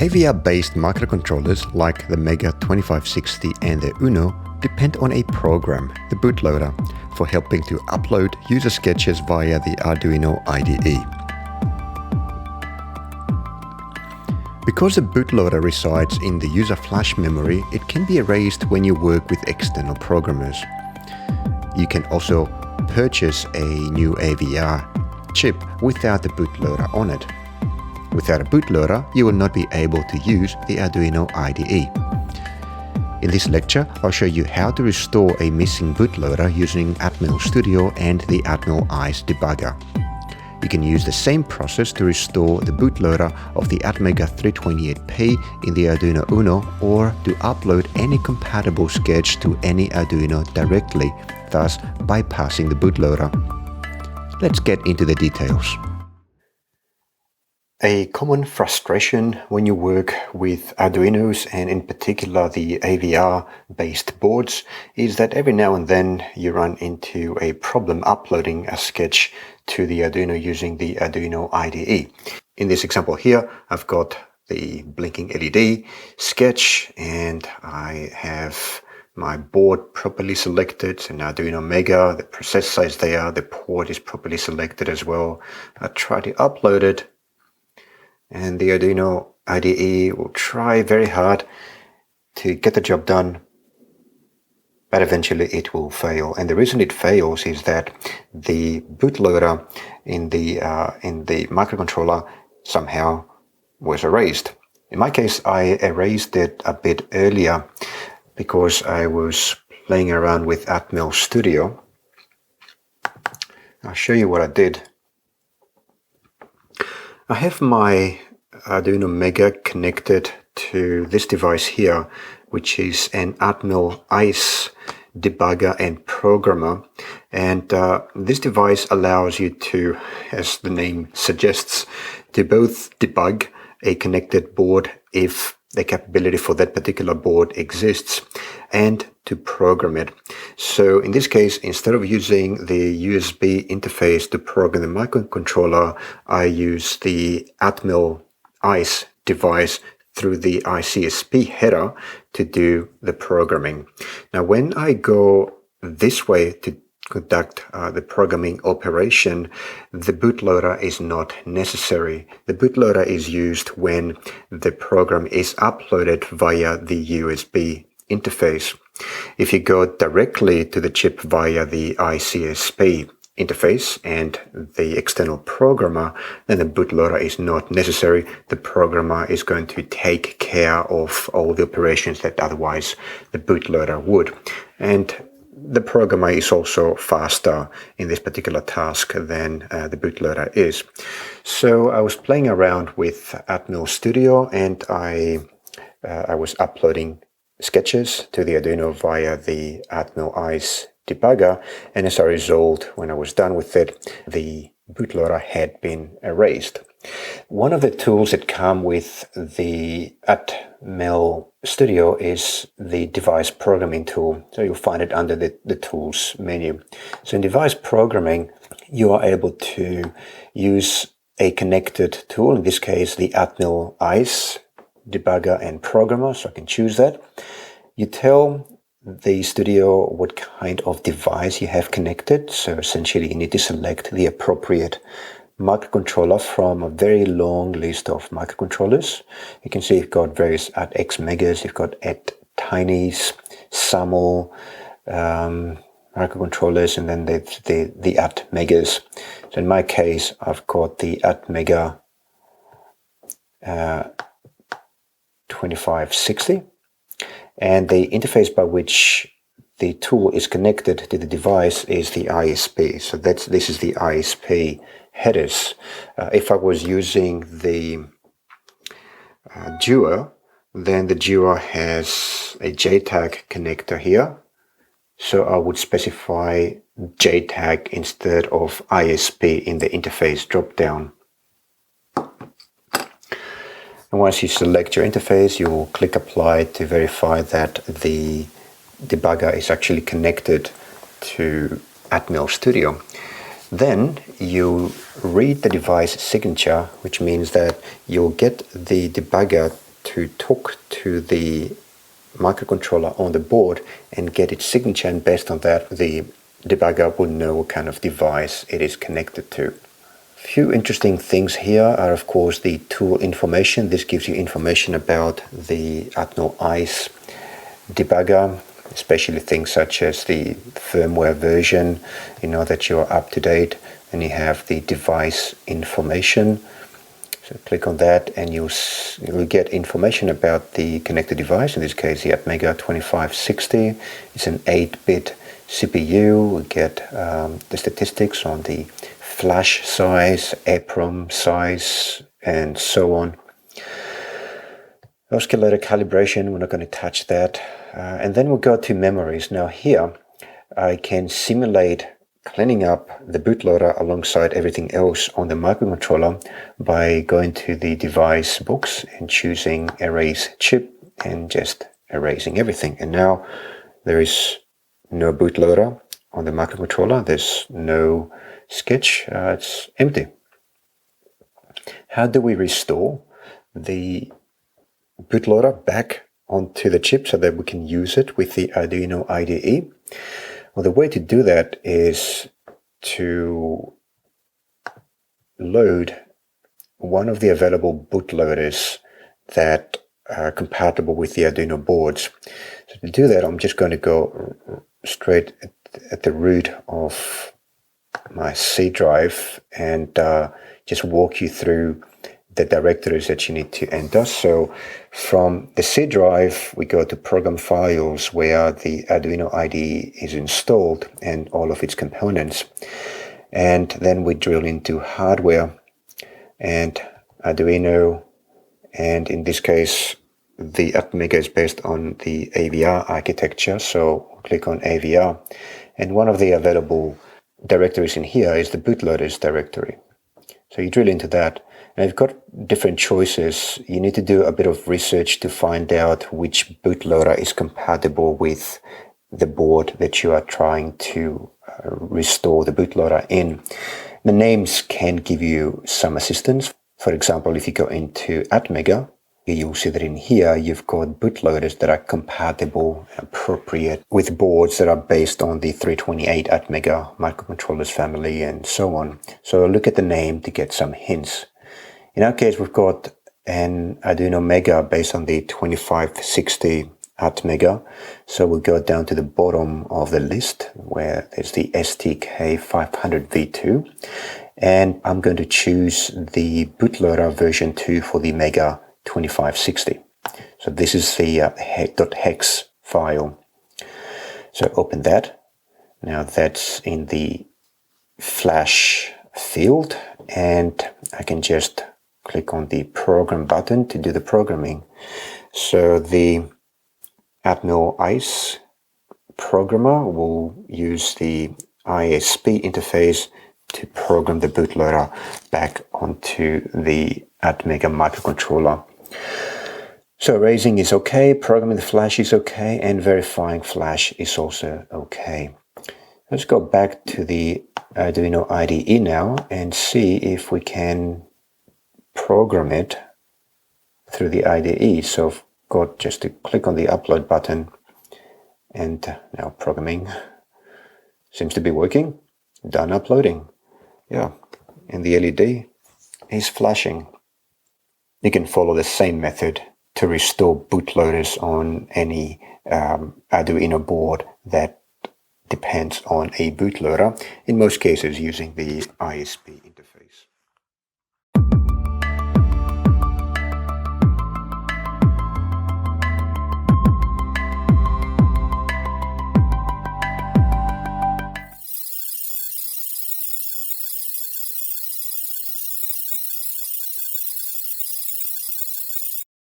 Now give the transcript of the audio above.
AVR-based microcontrollers like the Mega 2560 and the Uno depend on a program, the bootloader, for helping to upload user sketches via the Arduino IDE. Because the bootloader resides in the user flash memory, it can be erased when you work with external programmers. You can also purchase a new AVR chip without the bootloader on it. Without a bootloader, you will not be able to use the Arduino IDE. In this lecture, I'll show you how to restore a missing bootloader using Atmel Studio and the Atmel ICE debugger. You can use the same process to restore the bootloader of the Atmega 328P in the Arduino Uno, or to upload any compatible sketch to any Arduino directly, thus bypassing the bootloader. Let's get into the details. A common frustration when you work with Arduinos, and in particular the AVR-based boards, is that every now and then you run into a problem uploading a sketch to the Arduino using the Arduino IDE. In this example here, I've got the blinking LED sketch and I have my board properly selected, an Arduino Mega, the processor is there, the port is properly selected as well. I try to upload it, and the Arduino IDE will try very hard to get the job done, but eventually it will fail. And the reason it fails is that the bootloader in the microcontroller somehow was erased. In my case, I erased it a bit earlier because I was playing around with Atmel Studio. I'll show you what I did. I have my Arduino Mega connected to this device here, which is an Atmel ICE debugger and programmer. And this device allows you to, as the name suggests, to both debug a connected board if the capability for that particular board exists, and to program it. So in this case, instead of using the USB interface to program the microcontroller, I use the Atmel ICE device through the ICSP header to do the programming. Now, when I go this way to conduct the programming operation, the bootloader is not necessary. The bootloader is used when the program is uploaded via the USB interface. If you go directly to the chip via the ICSP interface and the external programmer, then the bootloader is not necessary. The programmer is going to take care of all the operations that otherwise the bootloader would. And the programmer is also faster in this particular task than the bootloader is. So I was playing around with Atmel Studio, and I was uploading sketches to the Arduino via the Atmel ICE debugger, and as a result, when I was done with it, the bootloader had been erased. One of the tools that come with the Atmel Studio is the device programming tool. So you'll find it under the tools menu. So in device programming, you are able to use a connected tool, in this case the Atmel ICE debugger and programmer, so I can choose that. You tell the Studio what kind of device you have connected. So essentially you need to select the appropriate microcontroller from a very long list of microcontrollers. You can see you've got various ATX Megas, you've got AT-Tinys, SAML microcontrollers, and then the AT-Megas. So in my case, I've got the Atmega 2560, and the interface by which the tool is connected to the device is the ISP. So this is the ISP headers. If I was using the Duo, then the Duo has a JTAG connector here. So I would specify JTAG instead of ISP in the interface dropdown. And once you select your interface, you will click Apply to verify that the debugger is actually connected to Atmel Studio. Then you read the device signature, which means that you'll get the debugger to talk to the microcontroller on the board and get its signature, and based on that the debugger will know what kind of device it is connected to. A few interesting things here are of course the tool information. This gives you information about the Atmel ICE debugger, especially things such as the firmware version, that you're up to date, and you have the device information. So click on that and you'll get information about the connected device, in this case the Atmel Mega 2560. It's an 8-bit CPU. We'll get the statistics on the flash size, EEPROM size, and so on. Oscillator calibration, we're not going to touch that. And then we'll go to memories. Now here I can simulate cleaning up the bootloader alongside everything else on the microcontroller by going to the device box and choosing erase chip and just erasing everything. And now there is no bootloader on the microcontroller. There's no sketch. It's empty. How do we restore the bootloader back onto the chip so that we can use it with the Arduino IDE? Well, the way to do that is to load one of the available bootloaders that are compatible with the Arduino boards. So to do that, I'm just going to go straight at the root of my C drive and just walk you through the directories that you need to enter. So from the C drive, we go to Program Files, where the Arduino IDE is installed and all of its components. And then we drill into Hardware and Arduino. And in this case, the Atmel Mega is based on the AVR architecture. So click on AVR. And one of the available directories in here is the bootloaders directory. So you drill into that. And you've got different choices. You need to do a bit of research to find out which bootloader is compatible with the board that you are trying to restore the bootloader in. The names can give you some assistance. For example, if you go into Atmel Mega, you'll see that in here you've got bootloaders that are compatible and appropriate with boards that are based on the 328 Atmel Mega microcontrollers family and so on. So look at the name to get some hints. In our case, we've got an Arduino Mega based on the 2560 Atmel Mega. So we'll go down to the bottom of the list where there's the STK500V2. And I'm going to choose the bootloader version 2 for the Mega 2560. So this is the .hex file. So open that. Now that's in the flash field, and I can just click on the program button to do the programming. So the Atmel ICE programmer will use the ISP interface to program the bootloader back onto the Atmel Mega microcontroller. So erasing is okay, programming the flash is okay, and verifying flash is also okay. Let's go back to the Arduino IDE now and see if we can program it through the IDE. So I've got just to click on the upload button, and now programming seems to be working. Done uploading. Yeah, and the LED is flashing. You can follow the same method to restore bootloaders on any Arduino board that depends on a bootloader, in most cases using the ISP.